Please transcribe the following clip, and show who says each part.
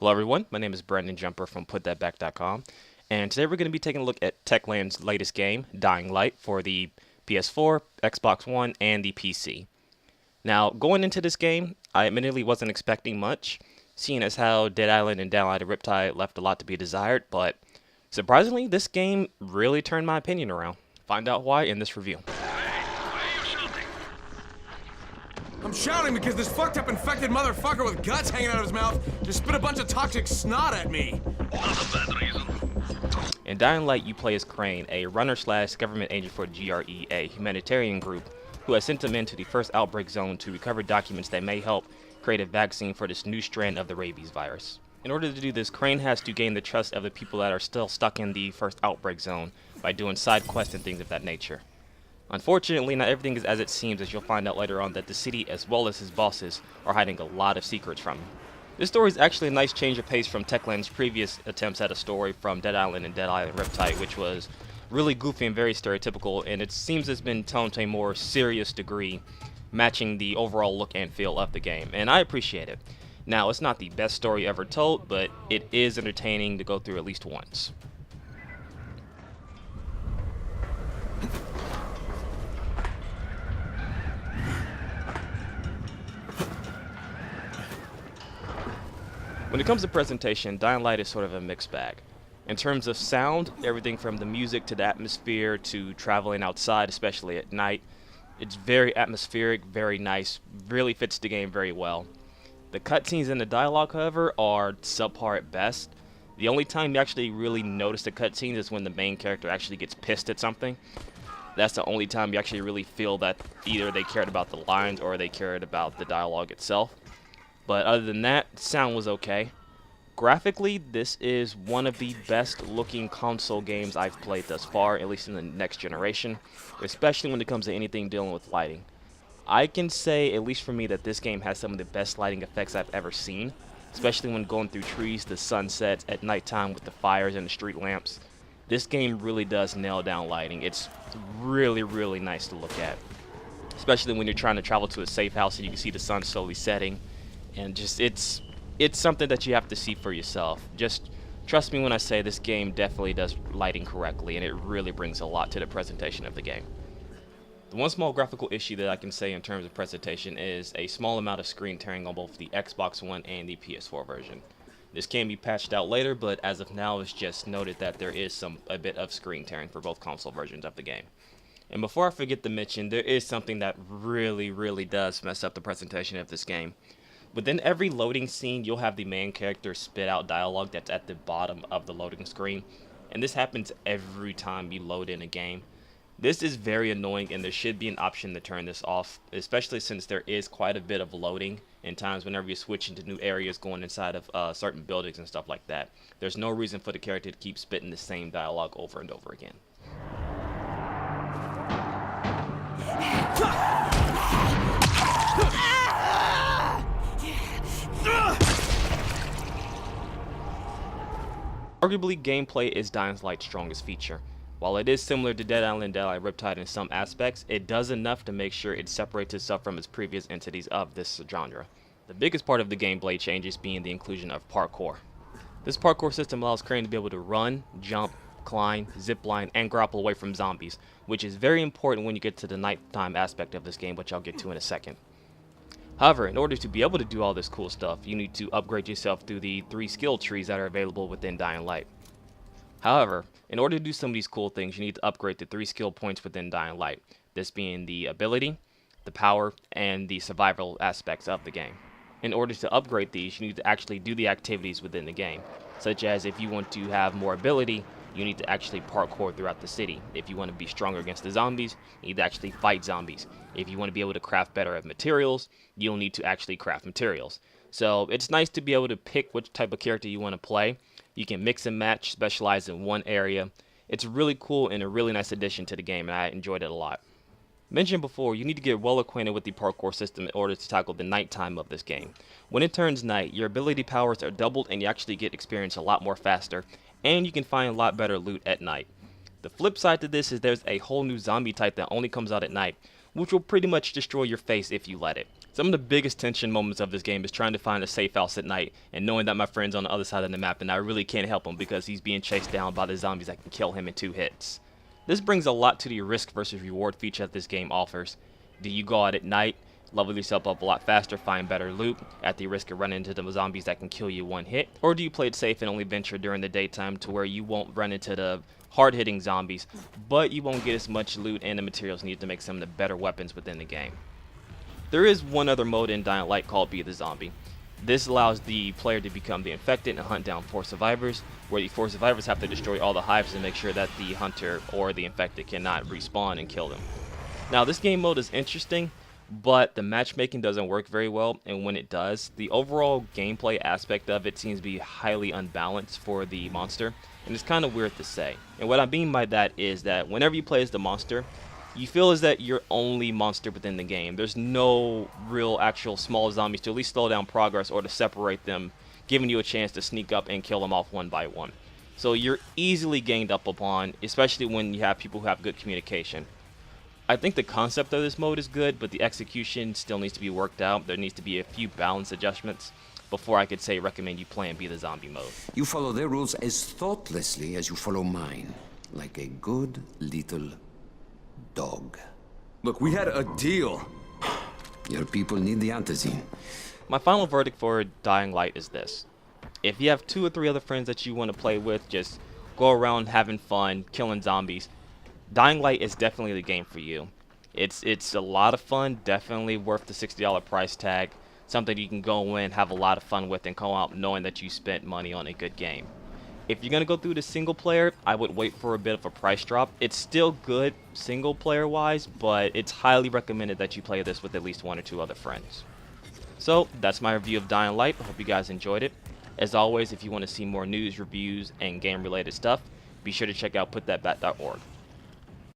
Speaker 1: Hello everyone, my name is Brandon Jumper from PutThatBack.com, and today we're going to be taking a look at Techland's latest game, Dying Light, for the PS4, Xbox One, and the PC. Now, going into this game, I admittedly wasn't expecting much, seeing as how Dead Island and Down Light Riptide left a lot to be desired, but surprisingly, this game really turned my opinion around. Find out why in this review.
Speaker 2: I'm shouting because this fucked up infected motherfucker with guts hanging out of his mouth just spit a bunch of toxic snot at me.
Speaker 3: Not a bad reason.
Speaker 1: In Dying Light, you play as Crane, a runner/government agent for GRE, a humanitarian group who has sent him into the first outbreak zone to recover documents that may help create a vaccine for this new strand of the rabies virus. In order to do this, Crane has to gain the trust of the people that are still stuck in the first outbreak zone by doing side quests and things of that nature. Unfortunately, not everything is as it seems, as you'll find out later on that the city, as well as his bosses, are hiding a lot of secrets from him. This story is actually a nice change of pace from Techland's previous attempts at a story from Dead Island and Dead Island Riptide, which was really goofy and very stereotypical, and it seems it's been toned to a more serious degree, matching the overall look and feel of the game, and I appreciate it. Now, it's not the best story ever told, but it is entertaining to go through at least once. When it comes to presentation, Dying Light is sort of a mixed bag. In terms of sound, everything from the music to the atmosphere to traveling outside, especially at night, it's very atmospheric, very nice, really fits the game very well. The cutscenes and the dialogue, however, are subpar at best. The only time you actually really notice the cutscenes is when the main character actually gets pissed at something. That's the only time you actually really feel that either they cared about the lines or they cared about the dialogue itself. But other than that, sound was okay. Graphically, this is one of the best looking console games I've played thus far, at least in the next generation, especially when it comes to anything dealing with lighting. I can say, at least for me, that this game has some of the best lighting effects I've ever seen, especially when going through trees, the sunsets, at nighttime with the fires and the street lamps. This game really does nail down lighting. It's really, really nice to look at, especially when you're trying to travel to a safe house and you can see the sun slowly setting. And just, it's something that you have to see for yourself. Just trust me when I say this game definitely does lighting correctly, and it really brings a lot to the presentation of the game. The one small graphical issue that I can say in terms of presentation is a small amount of screen tearing on both the Xbox One and the PS4 version. This can be patched out later, but as of now it's just noted that there is a bit of screen tearing for both console versions of the game. And before I forget to mention, there is something that really does mess up the presentation of this game. Within every loading scene, you'll have the main character spit out dialogue that's at the bottom of the loading screen, and this happens every time you load in a game. This is very annoying, and there should be an option to turn this off, especially since there is quite a bit of loading in times whenever you switch into new areas going inside of certain buildings and stuff like that. There's no reason for the character to keep spitting the same dialogue over and over again. Arguably, gameplay is Dying Light's strongest feature. While it is similar to Dead Island and Dead Island Riptide in some aspects, it does enough to make sure it separates itself from its previous entities of this genre. The biggest part of the gameplay changes being the inclusion of parkour. This parkour system allows Crane to be able to run, jump, climb, zipline, and grapple away from zombies, which is very important when you get to the nighttime aspect of this game, which I'll get to in a second. However, in order to be able to do all this cool stuff, you need to upgrade yourself through the 3 skill trees that are available within Dying Light. However, in order to do some of these cool things, you need to upgrade the 3 skill points within Dying Light, this being the ability, the power, and the survival aspects of the game. In order to upgrade these, you need to actually do the activities within the game, such as if you want to have more ability, you need to actually parkour throughout the city. If you want to be stronger against the zombies, you need to actually fight zombies. If you want to be able to craft better at materials, you'll need to actually craft materials. So it's nice to be able to pick which type of character you want to play. You can mix and match, specialize in one area. It's really cool and a really nice addition to the game, and I enjoyed it a lot. Mentioned before, you need to get well acquainted with the parkour system in order to tackle the nighttime of this game. When it turns night, your ability powers are doubled and you actually get experience a lot more faster, and you can find a lot better loot at night. The flip side to this is there's a whole new zombie type that only comes out at night, which will pretty much destroy your face if you let it. Some of the biggest tension moments of this game is trying to find a safe house at night and knowing that my friend's on the other side of the map and I really can't help him because he's being chased down by the zombies that can kill him in 2 hits. This brings a lot to the risk versus reward feature that this game offers. Do you go out at night, level yourself up a lot faster, find better loot, at the risk of running into the zombies that can kill you 1 hit? Or do you play it safe and only venture during the daytime to where you won't run into the hard-hitting zombies, but you won't get as much loot and the materials needed to make some of the better weapons within the game? There is one other mode in Dying Light called Be the Zombie. This allows the player to become the infected and hunt down 4 survivors, where the 4 survivors have to destroy all the hives and make sure that the hunter or the infected cannot respawn and kill them. Now this game mode is interesting, but the matchmaking doesn't work very well, and when it does, the overall gameplay aspect of it seems to be highly unbalanced for the monster, and it's kind of weird to say. And what I mean by that is that whenever you play as the monster, you feel as that you're only monster within the game. There's no real actual small zombies to at least slow down progress or to separate them, giving you a chance to sneak up and kill them off one by one. So you're easily ganged up upon, especially when you have people who have good communication. I think the concept of this mode is good, but the execution still needs to be worked out. There needs to be a few balance adjustments before I could say recommend you play and Be the Zombie mode.
Speaker 3: You follow their rules as thoughtlessly as you follow mine, like a good little dog.
Speaker 2: Look, we had a deal.
Speaker 3: Your people need the antizin.
Speaker 1: My final verdict for Dying Light is this. If you have 2 or 3 other friends that you want to play with, just go around having fun, killing zombies, Dying Light is definitely the game for you. It's a lot of fun, definitely worth the $60 price tag, something you can go in, have a lot of fun with, and come out knowing that you spent money on a good game. If you're going to go through the single player, I would wait for a bit of a price drop. It's still good single player wise, but it's highly recommended that you play this with at least 1 or 2 other friends. So that's my review of Dying Light. I hope you guys enjoyed it. As always, if you want to see more news, reviews, and game related stuff, be sure to check out putthatback.org.